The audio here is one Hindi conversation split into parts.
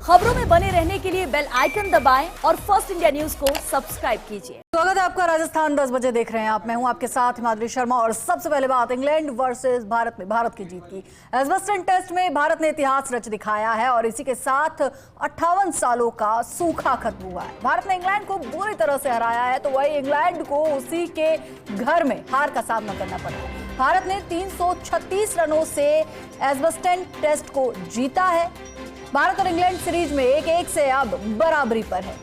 खबरों में बने रहने के लिए बेल आइकन दबाएं और फर्स्ट इंडिया न्यूज को सब्सक्राइब कीजिए। स्वागत है आपका। राजस्थान 10 बजे देख रहे हैं आप। मैं हूं आपके साथ हिमाद्री शर्मा। और सबसे पहले बात इंग्लैंड वर्सेस भारत में भारत की जीत की। एजबस्टन टेस्ट में भारत ने इतिहास रच दिखाया है और इसी के साथ 58 सालों का सूखा खत्म हुआ है। भारत ने इंग्लैंड को बुरी तरह से हराया है, तो वही इंग्लैंड को उसी के घर में हार का सामना करना पड़ा है। भारत ने 336 रनों से एजबस्टन टेस्ट को जीता है। भारत और इंग्लैंड सीरीज में 1-1 से अब बराबरी पर है।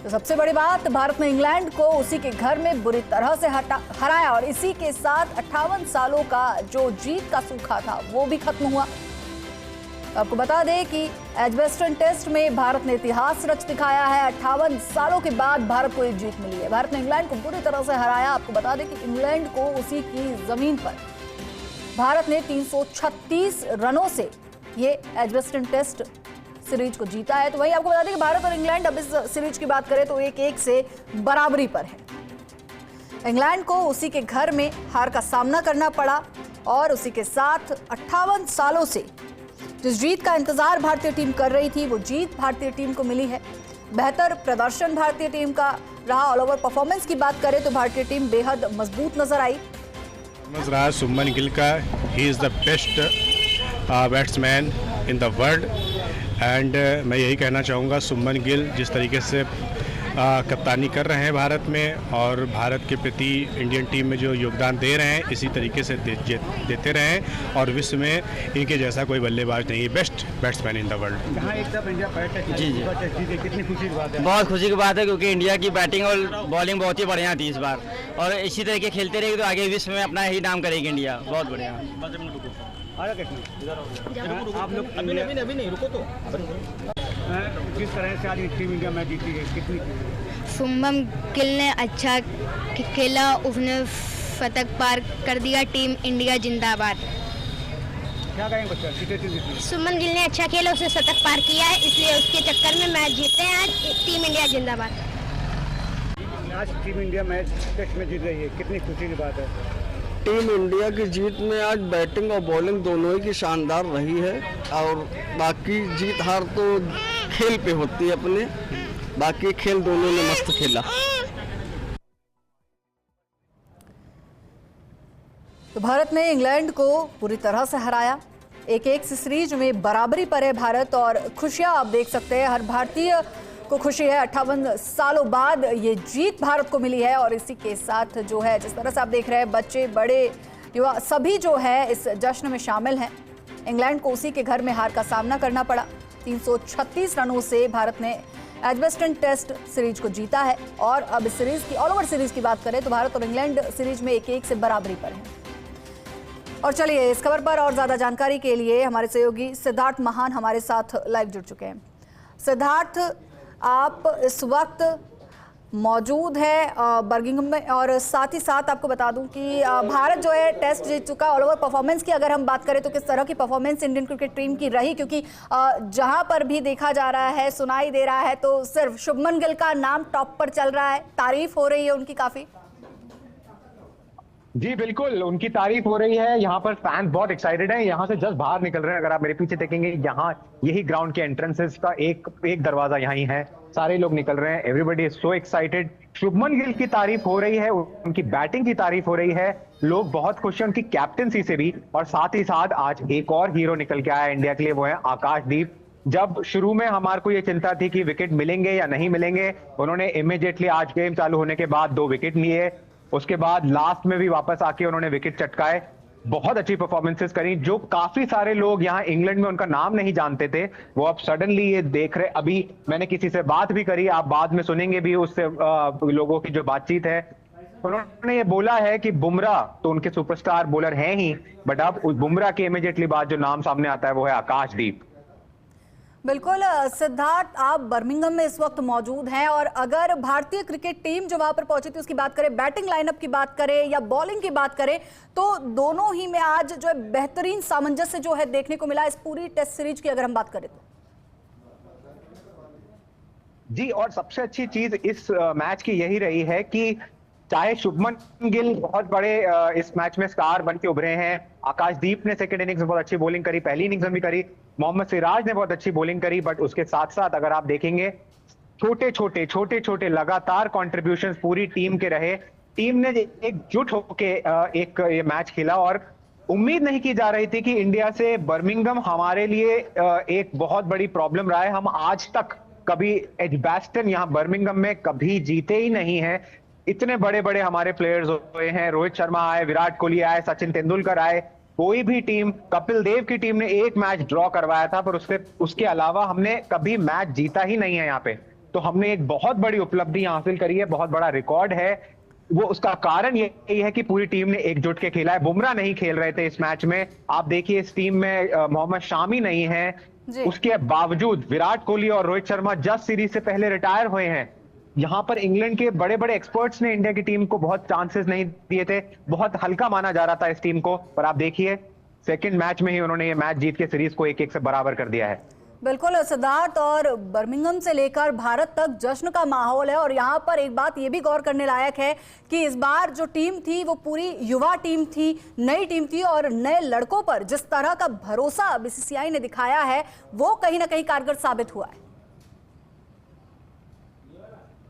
तो सबसे बड़ी बात, भारत ने इंग्लैंड को उसी के घर में बुरी तरह से हराया और इसी के साथ 58 सालों का जो जीत का सूखा था वो भी खत्म हुआ। तो आपको बता दें कि एजबस्टन टेस्ट में भारत ने इतिहास रच दिखाया है। 58 सालों के बाद भारत को ये जीत मिली है। भारत ने इंग्लैंड को बुरी तरह से हराया। आपको बता दें कि इंग्लैंड को उसी की जमीन पर भारत ने 336 रनों से ये एजबस्टन टेस्ट सीरीज को जीता है। तो वही आपको बता दें कि भारत और इंग्लैंड, अब इस सीरीज की बात करें तो 1-1 से बराबरी पर है। इंग्लैंड को उसी के घर में हार का सामना करना पड़ा और उसी के साथ 58 सालों से जिस जीत का इंतजार भारतीय टीम कर रही थी वो जीत भारतीय टीम को मिली है। बेहतर प्रदर्शन भारतीय टीम का रहा। ऑल ओवर परफॉर्मेंस की बात करें तो भारतीय टीम बेहद मजबूत नजर आई। रहा शुभमन गिल का, he is the best batsman in the world and मैं यही कहना चाहूँगा, शुभमन गिल जिस तरीके से कप्तानी कर रहे हैं भारत में और भारत के प्रति इंडियन टीम में जो योगदान दे रहे हैं इसी तरीके से देते रहें और विश्व में इनके जैसा कोई बल्लेबाज नहीं है। Best batsman in the world. जहाँ एकदम इंडिया जी कितनी खुशी की बात है। बहुत खुशी की बात है क्योंकि इंडिया की बैटिंग और बॉलिंग बहुत ही बढ़िया थी इस बार और इसी तरीके खेलते रहेगी तो आगे विश्व में अपना ही नाम करेगी इंडिया। बहुत बढ़िया। आप लोग अभी नहीं रुको तो किस तरह से आज टीम इंडिया मैच जीती है, कितनी? शुभमन गिल ने अच्छा खेला, उसने शतक पार कर दिया। टीम इंडिया जिंदाबाद। क्या कहेंगे बच्चा? शुभमन गिल ने अच्छा खेला, उसने शतक पार किया है, इसलिए उसके चक्कर में मैच जीते हैं। आज टीम इंडिया जिंदाबाद। आज टीम इंडिया मैच टेस्ट में जीत रही है, कितनी खुशी की बात है। टीम इंडिया की जीत में आज बैटिंग और बॉलिंग दोनों ही की शानदार रही है और बाकी जीत हार तो खेल पे होती है अपने, बाकी खेल दोनों ने मस्त खेला। तो भारत ने इंग्लैंड को पूरी तरह से हराया। 1-1 से सीरीज में बराबरी पर है भारत और खुशियां आप देख सकते हैं। हर भारतीय को खुशी है। 58 सालों बाद ये जीत भारत को मिली है और इसी के साथ जो है, जिस तरह से आप देख रहे हैं, बच्चे बड़े युवा सभी जो है इस जश्न में शामिल हैं। इंग्लैंड को उसी के घर में हार का सामना करना पड़ा। 336 रनों से भारत ने एजबस्टन टेस्ट सीरीज को जीता है और अब इस सीरीज की, ऑल ओवर सीरीज की बात करें तो भारत और इंग्लैंड सीरीज में 1-1 से बराबरी पर है। और चलिए इस खबर पर और ज्यादा जानकारी के लिए हमारे सहयोगी सिद्धार्थ महान हमारे साथ लाइव जुड़ चुके हैं। सिद्धार्थ, आप इस वक्त मौजूद है बर्मिंघम में और साथ ही साथ आपको बता दूं कि भारत जो है टेस्ट जीत चुका। ऑल ओवर परफॉर्मेंस की अगर हम बात करें तो किस तरह की परफॉर्मेंस इंडियन क्रिकेट टीम की रही, क्योंकि जहां पर भी देखा जा रहा है, सुनाई दे रहा है, तो सिर्फ शुभमन गिल का नाम टॉप पर चल रहा है। तारीफ हो रही है उनकी काफी। जी बिल्कुल, उनकी तारीफ हो रही है। यहाँ पर फैंस बहुत एक्साइटेड हैं। यहाँ से जस्ट बाहर निकल रहे हैं। अगर आप मेरे पीछे देखेंगे, यहाँ यही ग्राउंड के एंट्रेंसेस का एक दरवाजा यहाँ ही है। सारे लोग निकल रहे हैं। Everybody is so excited. Shubman Gill की तारीफ हो रही है, उनकी बैटिंग की तारीफ हो रही है। लोग बहुत खुश हैं उनकी कैप्टनसी से भी। और साथ ही साथ आज एक और हीरो निकल के आया इंडिया के लिए, वो है आकाशदीप। जब शुरू में हमारे को ये चिंता थी कि विकेट मिलेंगे या नहीं मिलेंगे, उन्होंने इमीडिएटली आज गेम चालू होने के बाद 2 विकेट लिए। उसके बाद लास्ट में भी वापस आके उन्होंने विकेट चटकाए। बहुत अच्छी परफॉर्मेंसेस करी। जो काफी सारे लोग यहाँ इंग्लैंड में उनका नाम नहीं जानते थे, वो अब सडनली ये देख रहे। अभी मैंने किसी से बात भी करी, आप बाद में सुनेंगे भी उससे लोगों की जो बातचीत है। उन्होंने ये बोला है कि बुमराह तो उनके सुपरस्टार बॉलर हैं ही, बट अब उस बुमराह के इमीडिएटली बाद जो नाम सामने आता है वो है आकाशदीप। बिल्कुल सिद्धार्थ, आप बर्मिंघम में इस वक्त मौजूद हैं और अगर भारतीय क्रिकेट टीम जो वहां पर पहुंची थी उसकी बात करें, बैटिंग लाइनअप की बात करें या बॉलिंग की बात करें, तो दोनों ही में आज जो है बेहतरीन सामंजस्य जो है देखने को मिला इस पूरी टेस्ट सीरीज की अगर हम बात करें तो। जी, और सबसे अच्छी चीज इस मैच की यही रही है कि चाहे शुभमन गिल बहुत बड़े इस मैच में स्टार बन के उभरे हैं, आकाशदीप ने सेकंड इनिंग्स में बहुत अच्छी बॉलिंग करी, पहली इनिंग्स में भी करी, मोहम्मद सिराज ने बहुत अच्छी बॉलिंग करी, बट उसके साथ साथ अगर आप देखेंगे छोटे छोटे लगातार कॉन्ट्रीब्यूशंस पूरी टीम के रहे। टीम ने एकजुट होके एक ये मैच खेला और उम्मीद नहीं की जा रही थी कि इंडिया से बर्मिंघम हमारे लिए एक बहुत बड़ी प्रॉब्लम रहा है। हम आज तक कभी एजबैस्टन यहाँ बर्मिंघम में कभी जीते ही नहीं है। इतने बड़े बड़े हमारे प्लेयर्स हुए हैं, रोहित शर्मा आए, विराट कोहली आए, सचिन तेंदुलकर आए, कोई भी टीम, कपिल देव की टीम ने एक मैच ड्रॉ करवाया था, पर उसके अलावा हमने कभी मैच जीता ही नहीं है यहाँ पे। तो हमने एक बहुत बड़ी उपलब्धि हासिल करी है, बहुत बड़ा रिकॉर्ड है। वो उसका कारण यही है कि पूरी टीम ने एकजुट के खेला है। बुमराह नहीं खेल रहे थे इस मैच में, आप देखिए इस टीम में मोहम्मद शामी नहीं है, उसके बावजूद विराट कोहली और रोहित शर्मा जस्ट सीरीज से पहले रिटायर हुए हैं। यहां पर इंग्लैंड के बड़े बड़े एक्सपर्ट्स ने इंडिया की टीम को बहुत चांसेस नहीं दिए थे, बहुत हल्का माना जा रहा था इस टीम को, पर आप देखिए सेकंड मैच में ही उन्होंने ये मैच जीत के सीरीज को 1-1 से बराबर कर दिया है। बिल्कुल सिद्धार्थ, और बर्मिंघम से लेकर भारत तक जश्न का माहौल है। और यहाँ पर एक बात ये भी गौर करने लायक है कि इस बार जो टीम थी वो पूरी युवा टीम थी, नई टीम थी, और नए लड़कों पर जिस तरह का भरोसा बीसीसीआई ने दिखाया है वो कहीं ना कहीं कारगर साबित हुआ है।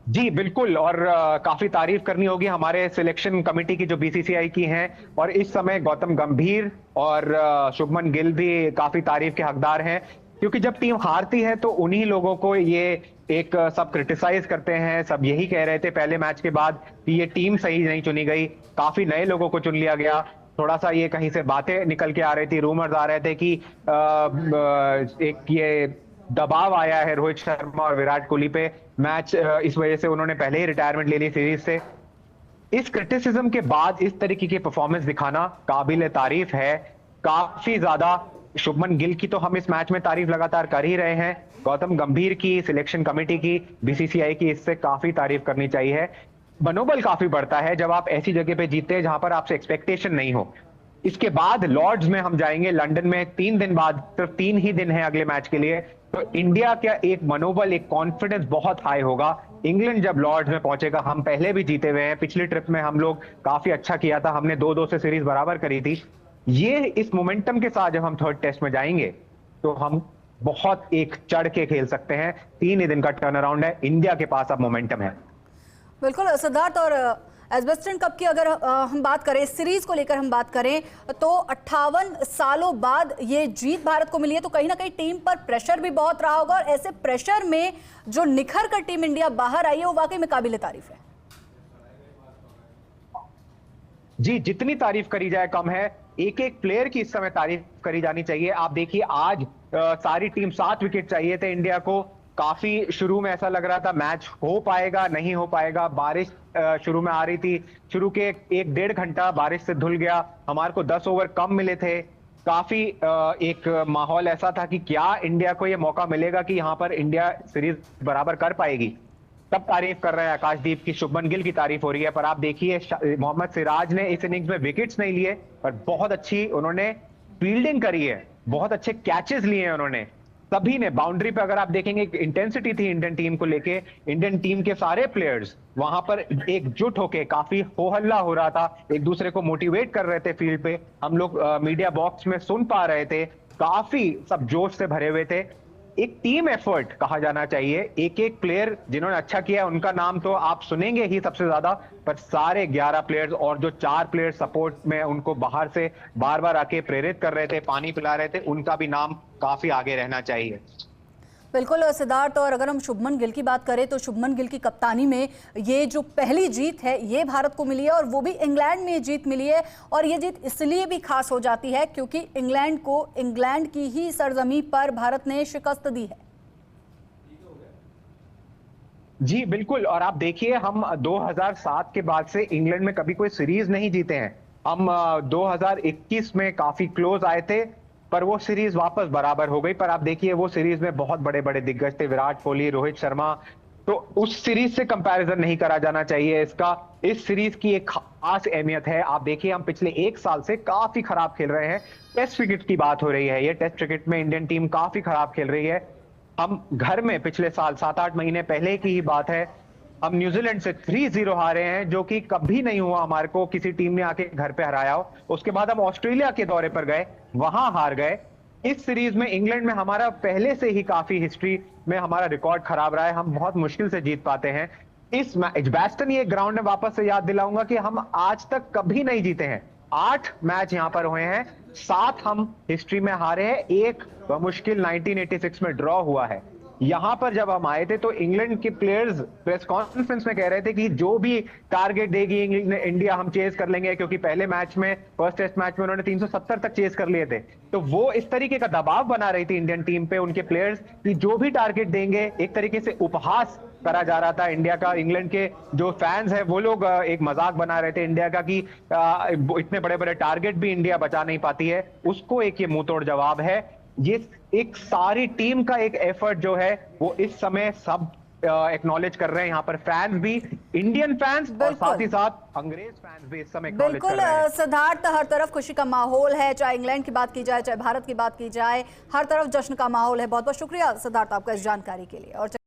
जी बिल्कुल, और काफी तारीफ करनी होगी हमारे सिलेक्शन कमेटी की जो बीसीसीआई की हैं, और इस समय गौतम गंभीर और शुभमन गिल भी काफी तारीफ के हकदार हैं, क्योंकि जब टीम हारती है तो उन्हीं लोगों को ये एक सब क्रिटिसाइज करते हैं। सब यही कह रहे थे पहले मैच के बाद कि ये टीम सही नहीं चुनी गई, काफी नए लोगों को चुन लिया गया। थोड़ा सा ये कहीं से बातें निकल के आ रही थी, रूमर्स आ रहे थे कि एक ये दबाव आया है रोहित शर्मा और विराट कोहली पे, मैच इस वजह से उन्होंने पहले ही रिटायरमेंट ले ली सीरीज से। इस क्रिटिसिज्म के बाद इस तरीके की परफॉर्मेंस दिखाना काबिल तारीफ है, काफी ज्यादा। शुभमन गिल की तो हम इस मैच में तारीफ लगातार कर ही रहे हैं, गौतम गंभीर की, सिलेक्शन कमेटी की, बीसीसीआई की, इससे काफी तारीफ करनी चाहिए। मनोबल काफी बढ़ता है जब आप ऐसी जगह पे जीतते हैं जहां पर आपसे एक्सपेक्टेशन नहीं हो। इसके बाद लॉर्ड्स में हम जाएंगे लंदन में 3 दिन बाद, सिर्फ 3 ही दिन है अगले मैच के लिए, तो इंडिया का एक मनोबल, एक कॉन्फिडेंस बहुत हाई होगा। इंग्लैंड जब लॉर्ड्स में पहुंचेगा, हम पहले भी जीते हुए हैं, पिछली ट्रिप में हम लोग काफी अच्छा किया था, हमने 2-2 से सीरीज बराबर करी थी। ये इस मोमेंटम के साथ जब हम थर्ड टेस्ट में जाएंगे तो हम बहुत एक चढ़ के खेल सकते हैं। 3 ही दिन का टर्न अराउंड है, इंडिया के पास अब मोमेंटम है। बिल्कुल सिद्धार्थ, और एजबेस्टन कप की अगर हम बात करें, सीरीज को लेकर हम बात करें, तो 58 सालों बाद ये जीत भारत को मिली है, तो कहीं ना कहीं टीम पर प्रेशर भी बहुत रहा होगा, और ऐसे प्रेशर में जो निखर कर टीम इंडिया बाहर आई है वो वाकई में काबिल तारीफ है। जी, जितनी तारीफ करी जाए कम है, एक एक प्लेयर की इस समय तारीफ करी जानी चाहिए। आप देखिए आज सारी टीम 7 विकेट चाहिए थे इंडिया को, काफी शुरू में ऐसा लग रहा था मैच हो पाएगा नहीं हो पाएगा, बारिश शुरू में आ रही थी, शुरू के 1-1.5 घंटा बारिश से धुल गया, हमारे को 10 ओवर कम मिले थे, काफी एक माहौल ऐसा था कि क्या इंडिया को ये मौका मिलेगा कि यहाँ पर इंडिया सीरीज बराबर कर पाएगी। तब तारीफ कर रहे हैं आकाशदीप की, शुभमन गिल की तारीफ हो रही है, पर आप देखिए मोहम्मद सिराज ने इस इनिंग्स में विकेट्स नहीं लिए, पर बहुत अच्छी उन्होंने फील्डिंग करी है, बहुत अच्छे कैचेस लिए हैं उन्होंने। सभी ने बाउंड्री पे अगर आप देखेंगे इंटेंसिटी थी इंडियन टीम को लेके, इंडियन टीम के सारे प्लेयर्स वहां पर एकजुट होके काफी हो हल्ला हो रहा था, एक दूसरे को मोटिवेट कर रहे थे फील्ड पे, हम लोग मीडिया बॉक्स में सुन पा रहे थे, काफी सब जोश से भरे हुए थे। एक टीम एफर्ट कहा जाना चाहिए, एक एक प्लेयर जिन्होंने अच्छा किया उनका नाम तो आप सुनेंगे ही सबसे ज्यादा, पर सारे 11 प्लेयर्स और जो 4 प्लेयर सपोर्ट में उनको बाहर से बार बार आके प्रेरित कर रहे थे, पानी पिला रहे थे, उनका भी नाम काफी आगे रहना चाहिए। बिल्कुल सिद्धार्थ, और अगर हम शुभमन गिल की बात करें तो शुभमन गिल की कप्तानी में ये जो पहली जीत है ये भारत को मिली है, और वो भी इंग्लैंड में जीत मिली है। और ये जीत इसलिए भी खास हो जाती है क्योंकि इंग्लैंड को इंग्लैंड की ही सरजमी पर भारत ने शिकस्त दी है। जी बिल्कुल, और आप देखिए हम 2007 के बाद से इंग्लैंड में कभी कोई सीरीज नहीं जीते हैं। हम 2021 में काफी क्लोज आए थे, पर वो सीरीज वापस बराबर हो गई। पर आप देखिए वो सीरीज में बहुत बड़े बड़े दिग्गज थे, विराट कोहली, रोहित शर्मा, तो उस सीरीज से कंपैरिजन नहीं करा जाना चाहिए इसका। इस सीरीज की एक खास अहमियत है। आप देखिए हम पिछले 1 साल से काफी खराब खेल रहे हैं, टेस्ट क्रिकेट की बात हो रही है, ये टेस्ट क्रिकेट में इंडियन टीम काफी खराब खेल रही है। हम घर में पिछले साल 7-8 महीने पहले की ही बात है, हम न्यूजीलैंड से 3-0 हारे हैं, जो कि कभी नहीं हुआ हमारे को किसी टीम ने आके घर पे हराया हो। उसके बाद हम ऑस्ट्रेलिया के दौरे पर गए, वहां हार गए। इस सीरीज में इंग्लैंड में हमारा पहले से ही काफी हिस्ट्री में हमारा रिकॉर्ड खराब रहा है, हम बहुत मुश्किल से जीत पाते हैं। इस एजबास्टन ये ग्राउंड में वापस से याद दिलाऊंगा कि हम आज तक कभी नहीं जीते हैं। 8 मैच यहां पर हुए हैं, 7 हम हिस्ट्री में हारे हैं, एक मुश्किल 1986 में ड्रॉ हुआ है। यहां पर जब हम आए थे तो इंग्लैंड के प्लेयर्स प्रेस कॉन्फ्रेंस में कह रहे थे कि जो भी टारगेट देगी इंडिया हम चेज कर लेंगे, क्योंकि पहले मैच में फर्स्ट टेस्ट मैच में उन्होंने 370 तक चेज कर लिए थे। तो वो इस तरीके का दबाव बना रही थी इंडियन टीम पे उनके प्लेयर्स कि जो भी टारगेट देंगे, एक तरीके से उपहास करा जा रहा था इंडिया का। इंग्लैंड के जो फैंस हैं वो लोग एक मजाक बना रहे थे इंडिया का कि इतने बड़े बड़े टारगेट भी इंडिया बचा नहीं पाती है। उसको एक ये मुंह तोड़ जवाब है। ये एक सारी टीम का एक एफर्ट जो है वो इस समय सब एक्नॉलेज कर रहे हैं, यहाँ पर फैंस भी, इंडियन फैंस और साथ ही साथ अंग्रेज फैंस भी इस समय एक्नॉलेज कर बिल्कुल रहे हैं। सिद्धार्थ, हर तरफ खुशी का माहौल है, चाहे इंग्लैंड की बात की जाए चाहे भारत की बात की जाए, हर तरफ जश्न का माहौल है। बहुत बहुत शुक्रिया सिद्धार्थ आपका इस जानकारी के लिए। और